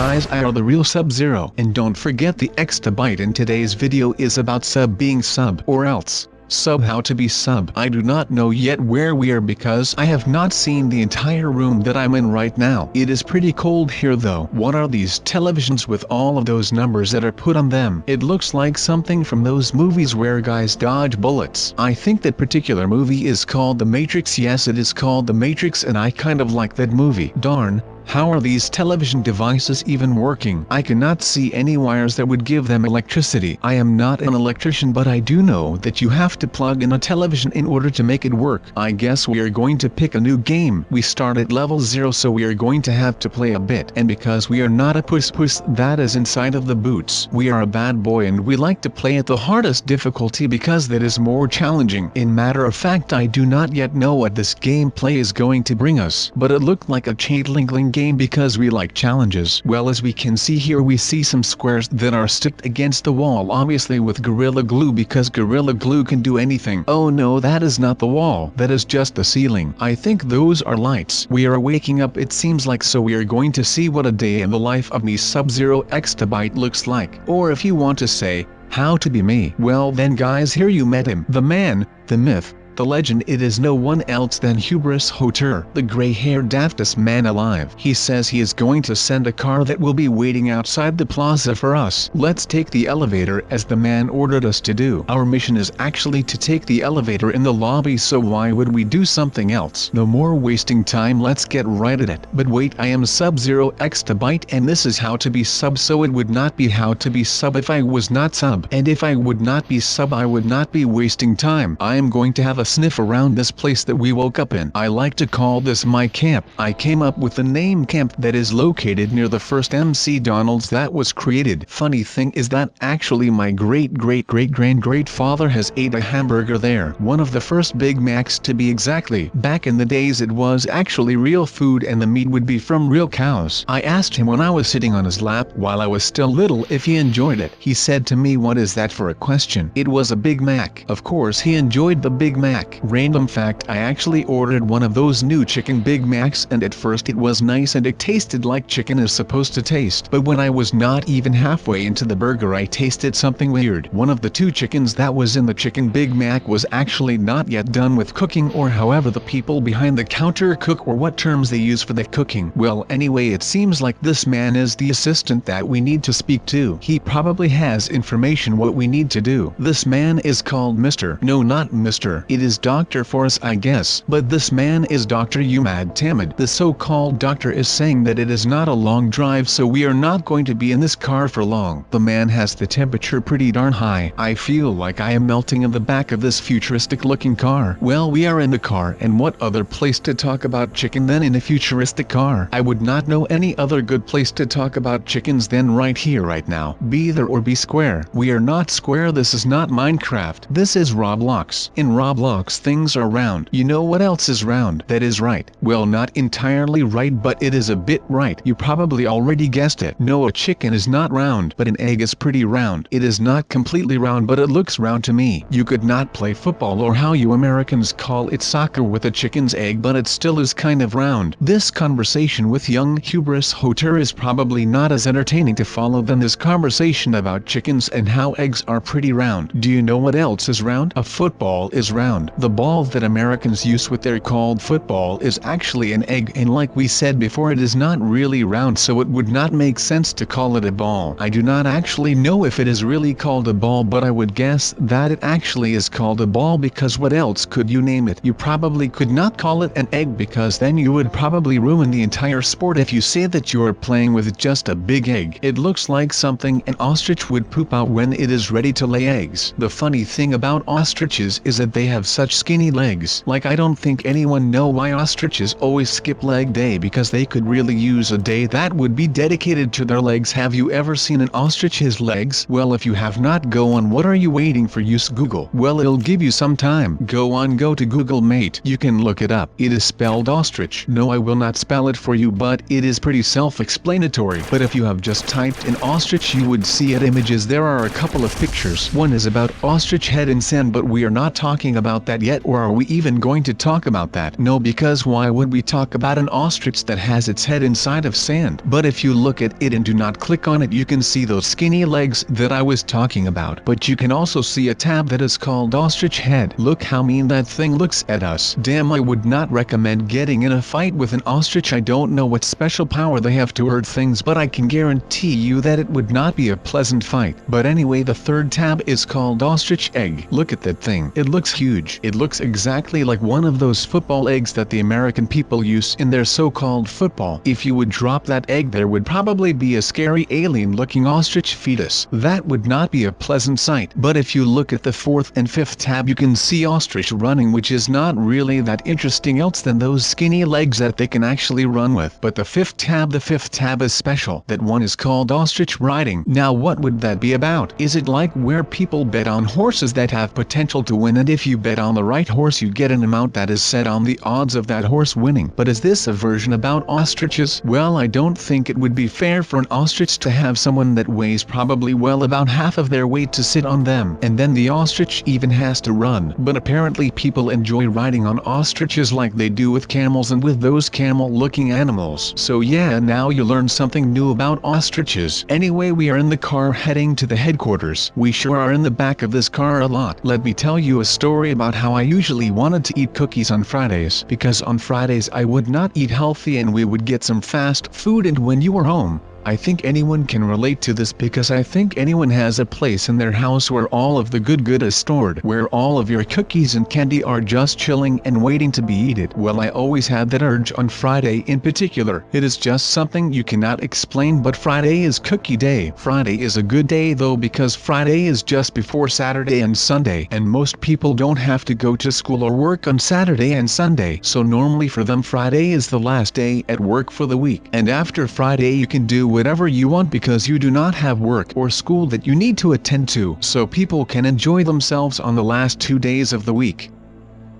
guys, I are the real Sub-Zero, and don't forget the Extabyte, and today's video is about sub being sub or else. Sub, how to be sub. I do not know yet where we are because I have not seen the entire room that I'm in right now. It is pretty cold here though. What are these televisions with all of those numbers that are put on them? It looks like something from those movies where guys dodge bullets. I think that particular movie is called The Matrix. Yes, it is called The Matrix, and I kind of like that movie. Darn. How are these television devices even working? I cannot see any wires that would give them electricity. I am not an electrician, but I do know that you have to plug in a television in order to make it work. I guess we are going to pick a new game. We start at level 0, so we are going to have to play a bit. And because we are not a puss that is inside of the boots, we are a bad boy and we like to play at the hardest difficulty because that is more challenging. In matter of fact, I do not yet know what this gameplay is going to bring us, but it looked like a chain-link game because we like challenges. Well, as we can see here, we see some squares that are sticked against the wall, obviously with Gorilla Glue, because Gorilla Glue can do anything. Oh no, that is not the wall, that is just the ceiling. I think those are lights. We are waking up, it seems like, so we are going to see what a day in the life of me SubZeroExtabyte looks like. Or if you want to say, how to be me. Well then guys, here you met him. The man, the myth, the legend. It is no one else than Hubris Hoter, the gray-haired daftest man alive. He says he is going to send a car that will be waiting outside the plaza for us. Let's take the elevator as the man ordered us to do. Our mission is actually to take the elevator in the lobby, so why would we do something else? No more wasting time, let's get right at it. But wait, I am SubZeroExtabyte and this is how to be sub, so it would not be how to be sub if I was not sub. And if I would not be sub, I would not be wasting time. I am going to have a sniff around this place that we woke up in. I like to call this my camp. I came up with the name camp that is located near the first MC Donald's that was created. Funny thing is that actually my great-great-great-great-grandfather has ate a hamburger there. One of the first Big Macs to be exactly. Back in the days it was actually real food and the meat would be from real cows. I asked him when I was sitting on his lap while I was still little if he enjoyed it. He said to me, "What is that for a question?" It was a Big Mac. Of course he enjoyed the Big Mac. Random fact, I actually ordered one of those new chicken Big Macs and at first it was nice and it tasted like chicken is supposed to taste. But when I was not even halfway into the burger, I tasted something weird. One of the two chickens that was in the chicken Big Mac was actually not yet done with cooking, or however the people behind the counter cook, or what terms they use for the cooking. Well, anyway, it seems like this man is the assistant that we need to speak to. He probably has information what we need to do. This man is called Mr. No, not Mr. It is Dr. for us, I guess. But this man is Dr. Umad Tamid. The so-called doctor is saying that it is not a long drive, so we are not going to be in this car for long. The man has the temperature pretty darn high. I feel like I am melting in the back of this futuristic looking car. Well, we are in the car, and what other place to talk about chicken than in a futuristic car? I would not know any other good place to talk about chickens than right here right now. Be there or be square. We are not square, this is not Minecraft. This is Roblox. In Roblox things are round. You know what else is round? That is right. Well, not entirely right, but it is a bit right. You probably already guessed it. No, a chicken is not round, but an egg is pretty round. It is not completely round, but it looks round to me. You could not play football, or how you Americans call it, soccer, with a chicken's egg, but it still is kind of round. This conversation with young Hubris Hoter is probably not as entertaining to follow than this conversation about chickens and how eggs are pretty round. Do you know what else is round? A football is round. The ball that Americans use with their called football is actually an egg, and like we said before, it is not really round, so it would not make sense to call it a ball. I do not actually know if it is really called a ball, but I would guess that it actually is called a ball, because what else could you name it? You probably could not call it an egg, because then you would probably ruin the entire sport if you say that you are playing with just a big egg. It looks like something an ostrich would poop out when it is ready to lay eggs. The funny thing about ostriches is that they have such skinny legs. Like, I don't think anyone know why ostriches always skip leg day, because they could really use a day that would be dedicated to their legs. Have you ever seen an ostrich's legs? Well, if you have not, go on. What are you waiting for? Use Google. Well, it'll give you some time. Go to Google, mate. You can look it up. It is spelled ostrich. No, I will not spell it for you, but it is pretty self-explanatory. But if you have just typed in ostrich, you would see at images. There are a couple of pictures. One is about ostrich head in sand, but we are not talking about about that yet, or are we even going to talk about that? No, because why would we talk about an ostrich that has its head inside of sand? But if you look at it and do not click on it, you can see those skinny legs that I was talking about. But you can also see a tab that is called ostrich head. Look how mean that thing looks at us. Damn, I would not recommend getting in a fight with an ostrich. I don't know what special power they have to hurt things, but I can guarantee you that it would not be a pleasant fight. But anyway, the third tab is called ostrich egg. Look at that thing. It looks huge. It looks exactly like one of those football eggs that the American people use in their so-called football. If you would drop that egg, there would probably be a scary alien-looking ostrich fetus. That would not be a pleasant sight. But if you look at the fourth and fifth tab, you can see ostrich running, which is not really that interesting else than those skinny legs that they can actually run with. But the fifth tab is special. That one is called ostrich riding. Now what would that be about? Is it like where people bet on horses that have potential to win, and if you bet on the right horse you get an amount that is set on the odds of that horse winning? But is this a version about ostriches? Well, I don't think it would be fair for an ostrich to have someone that weighs probably well about half of their weight to sit on them, and then the ostrich even has to run. But apparently people enjoy riding on ostriches like they do with camels and with those camel-looking animals. So yeah, now you learned something new about ostriches. Anyway, we are in the car heading to the headquarters. We sure are in the back of this car a lot. Let me tell you a story about how I usually wanted to eat cookies on Fridays, because on Fridays I would not eat healthy and we would get some fast food. And when you were home, I think anyone can relate to this, because I think anyone has a place in their house where all of the good is stored, where all of your cookies and candy are just chilling and waiting to be eaten. Well, I always had that urge on Friday in particular. It is just something you cannot explain, but Friday is cookie day. Friday is a good day though, because Friday is just before Saturday and Sunday, and most people don't have to go to school or work on Saturday and Sunday, so normally for them Friday is the last day at work for the week. And after Friday you can do whatever you want because you do not have work or school that you need to attend to, so people can enjoy themselves on the last 2 days of the week.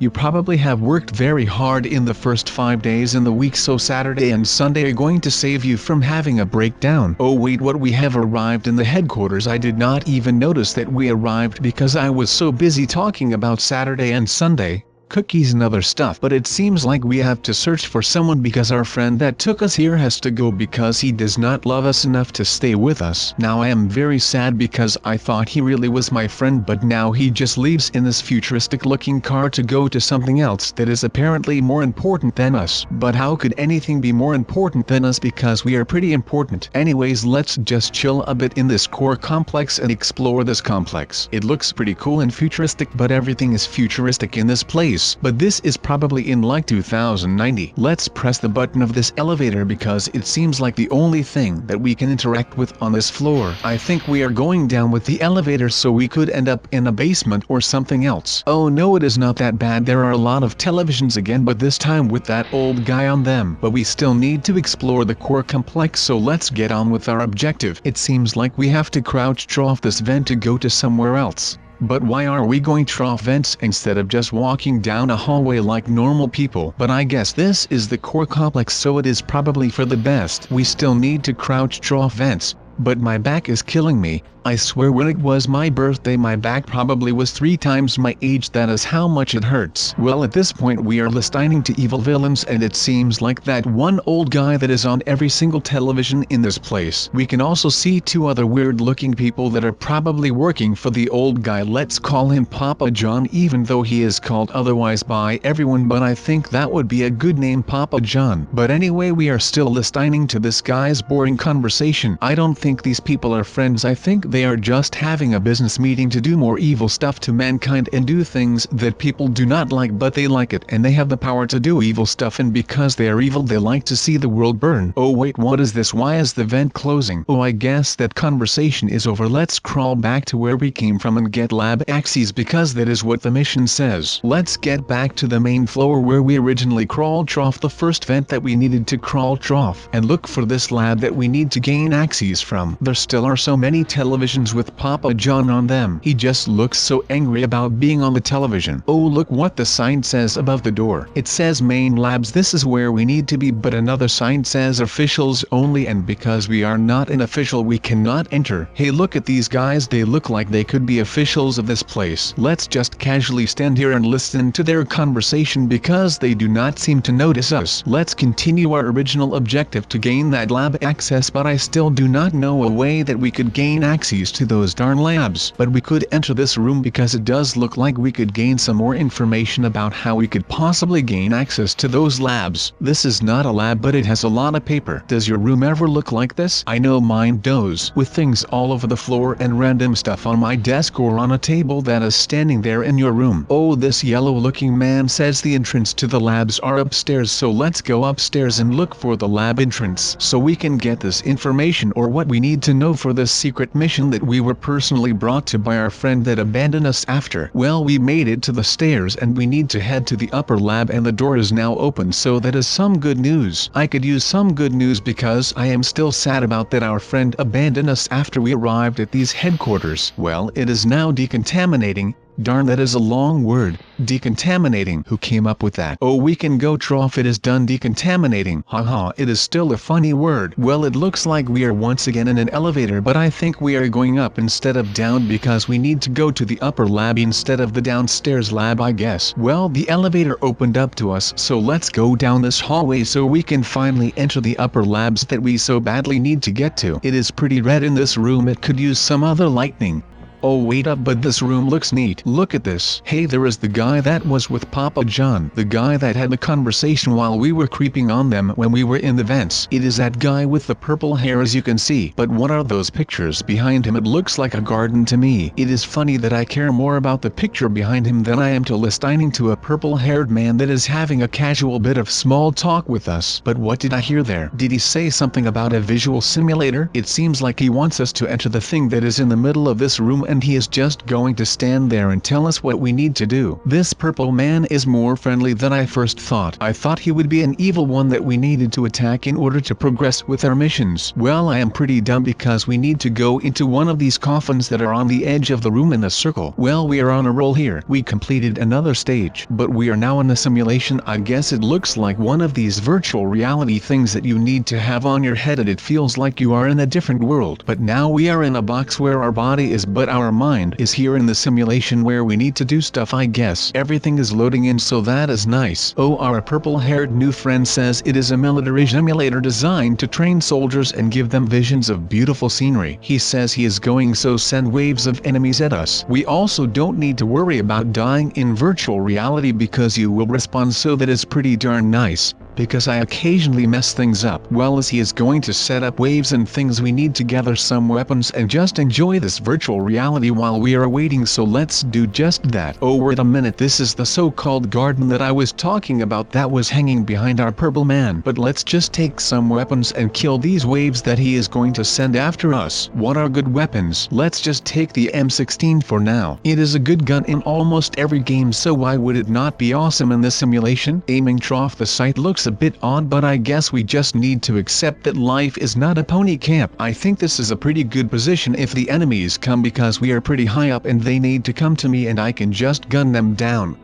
You probably have worked very hard in the first 5 days in the week, so Saturday and Sunday are going to save you from having a breakdown. Oh wait, what, we have arrived in the headquarters. I did not even notice that we arrived because I was so busy talking about Saturday and Sunday, cookies and other stuff. But it seems like we have to search for someone because our friend that took us here has to go because he does not love us enough to stay with us. Now I am very sad because I thought he really was my friend, but now he just leaves in this futuristic looking car to go to something else that is apparently more important than us. But how could anything be more important than us, because we are pretty important? Anyways, let's just chill a bit in this core complex and explore this complex. It looks pretty cool and futuristic, but everything is futuristic in this place. But this is probably in like 2090. Let's press the button of this elevator because it seems like the only thing that we can interact with on this floor. I think we are going down with the elevator, so we could end up in a basement or something else. Oh no, it is not that bad. There are a lot of televisions again, but this time with that old guy on them. But we still need to explore the core complex, so let's get on with our objective. It seems like we have to crouch off this vent to go to somewhere else. But why are we going off vents instead of just walking down a hallway like normal people? But I guess this is the core complex, so it is probably for the best. We still need to crouch off vents, but my back is killing me. I swear when it was my birthday my back probably was 3 times my age. That is how much it hurts. Well, at this point we are listening to evil villains, and it seems like that one old guy that is on every single television in this place. We can also see 2 other weird looking people that are probably working for the old guy. Let's call him Papa John, even though he is called otherwise by everyone, but I think that would be a good name, Papa John. But anyway, we are still listening to this guy's boring conversation. I don't think these people are friends. I think they are just having a business meeting to do more evil stuff to mankind and do things that people do not like, but they like it and they have the power to do evil stuff, and because they are evil they like to see the world burn. Oh wait, what is this? Why is the vent closing? Oh, I guess that conversation is over. Let's crawl back to where we came from and get lab axes, because that is what the mission says. Let's get back to the main floor where we originally crawled off the first vent that we needed to crawl off, and look for this lab that we need to gain axes from. There still are so many television televisions with Papa John on them. He just looks so angry about being on the television. Oh, look what the sign says above the door. It says main labs. This is where we need to be, but another sign says officials only, and because we are not an official we cannot enter. Hey, look at these guys, they look like they could be officials of this place. Let's just casually stand here and listen to their conversation because they do not seem to notice us. Let's continue our original objective to gain that lab access, but I still do not know a way that we could gain access to those darn labs. But we could enter this room because it does look like we could gain some more information about how we could possibly gain access to those labs. This is not a lab, but it has a lot of paper. Does your room ever look like this? I know mine does, with things all over the floor and random stuff on my desk or on a table that is standing there in your room. Oh, this yellow looking man says the entrance to the labs are upstairs, so let's go upstairs and look for the lab entrance so we can get this information or what we need to know for this secret mission that we were personally brought to by our friend that abandoned us after. Well, we made it to the stairs and we need to head to the upper lab, and the door is now open, so that is some good news. I could use some good news because I am still sad about that our friend abandoned us after we arrived at these headquarters. Well, it is now decontaminating. Darn, that is a long word. Decontaminating. Who came up with that? Oh, we can go trough. It is done decontaminating. Haha, it is still a funny word. Well, it looks like we are once again in an elevator, but I think we are going up instead of down because we need to go to the upper lab instead of the downstairs lab, I guess. Well, the elevator opened up to us, so let's go down this hallway so we can finally enter the upper labs that we so badly need to get to. It is pretty red in this room. It could use some other lighting. Oh, wait up, but this room looks neat. Look at this. Hey, there is the guy that was with Papa John. The guy that had the conversation while we were creeping on them when we were in the vents. It is that guy with the purple hair, as you can see. But what are those pictures behind him? It looks like a garden to me. It is funny that I care more about the picture behind him than I am to listening to a purple-haired man that is having a casual bit of small talk with us. But what did I hear there? Did he say something about a visual simulator? It seems like he wants us to enter the thing that is in the middle of this room, and he is just going to stand there and tell us what we need to do. This purple man is more friendly than I first thought. I thought he would be an evil one that we needed to attack in order to progress with our missions. Well, I am pretty dumb because we need to go into one of these coffins that are on the edge of the room in a circle. Well, we are on a roll here. We completed another stage, but we are now in a simulation. I guess it looks like one of these virtual reality things that you need to have on your head, and it feels like you are in a different world. But now we are in a box where our body is, but our mind is here in the simulation where we need to do stuff, I guess. Everything is loading in, so that is nice. Oh, our purple-haired new friend says it is a military simulator designed to train soldiers and give them visions of beautiful scenery. He says he is going so send waves of enemies at us. We also don't need to worry about dying in virtual reality because you will respawn, so that is pretty darn nice. Because I occasionally mess things up. Well, as he is going to set up waves and things, we need to gather some weapons and just enjoy this virtual reality while we are waiting, so let's do just that. Oh, wait a minute, this is the so-called garden that I was talking about that was hanging behind our purple man. But let's just take some weapons and kill these waves that he is going to send after us. What are good weapons? Let's just take the M16 for now. It is a good gun in almost every game, so why would it not be awesome in this simulation? Aiming trough. The sight looks a bit odd, but I guess we just need to accept that life is not a pony camp. I think this is a pretty good position if the enemies come, because we are pretty high up and they need to come to me and I can just gun them down.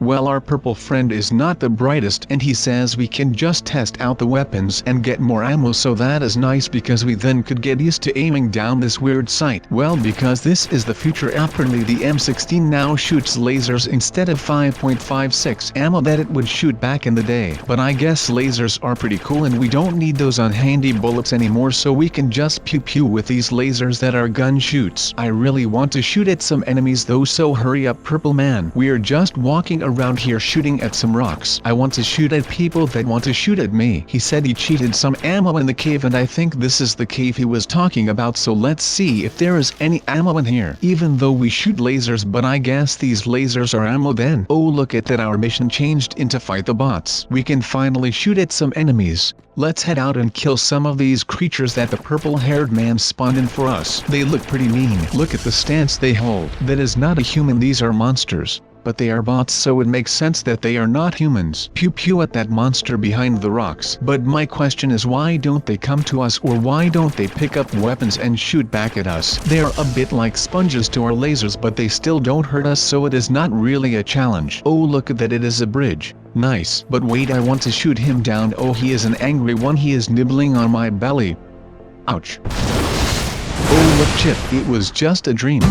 Well, our purple friend is not the brightest, and he says we can just test out the weapons and get more ammo, so that is nice because we then could get used to aiming down this weird sight. Well, because this is the future, apparently the M16 now shoots lasers instead of 5.56 ammo that it would shoot back in the day. But I guess lasers are pretty cool and we don't need those unhandy bullets anymore, so we can just pew pew with these lasers that our gun shoots. I really want to shoot at some enemies though, so hurry up, purple man. We are just walking around here shooting at some rocks. I want to shoot at people that want to shoot at me. He said he cheated some ammo in the cave, and I think this is the cave he was talking about, so let's see if there is any ammo in here. Even though we shoot lasers, but I guess these lasers are ammo then. Oh, look at that, our mission changed into fight the bots. We can finally shoot at some enemies. Let's head out and kill some of these creatures that the purple-haired man spawned in for us. They look pretty mean. Look at the stance they hold. That is not a human, these are monsters. but they are bots, so it makes sense that they are not humans. Pew pew at that monster behind the rocks. But my question is, why don't they come to us, or why don't they pick up weapons and shoot back at us? They are a bit like sponges to our lasers, but they still don't hurt us, so it is not really a challenge. Oh, look at that, it is a bridge. Nice. But wait, I want to shoot him down. Oh, he is an angry one. He is nibbling on my belly. Ouch. Oh look, Chip, it was just a dream.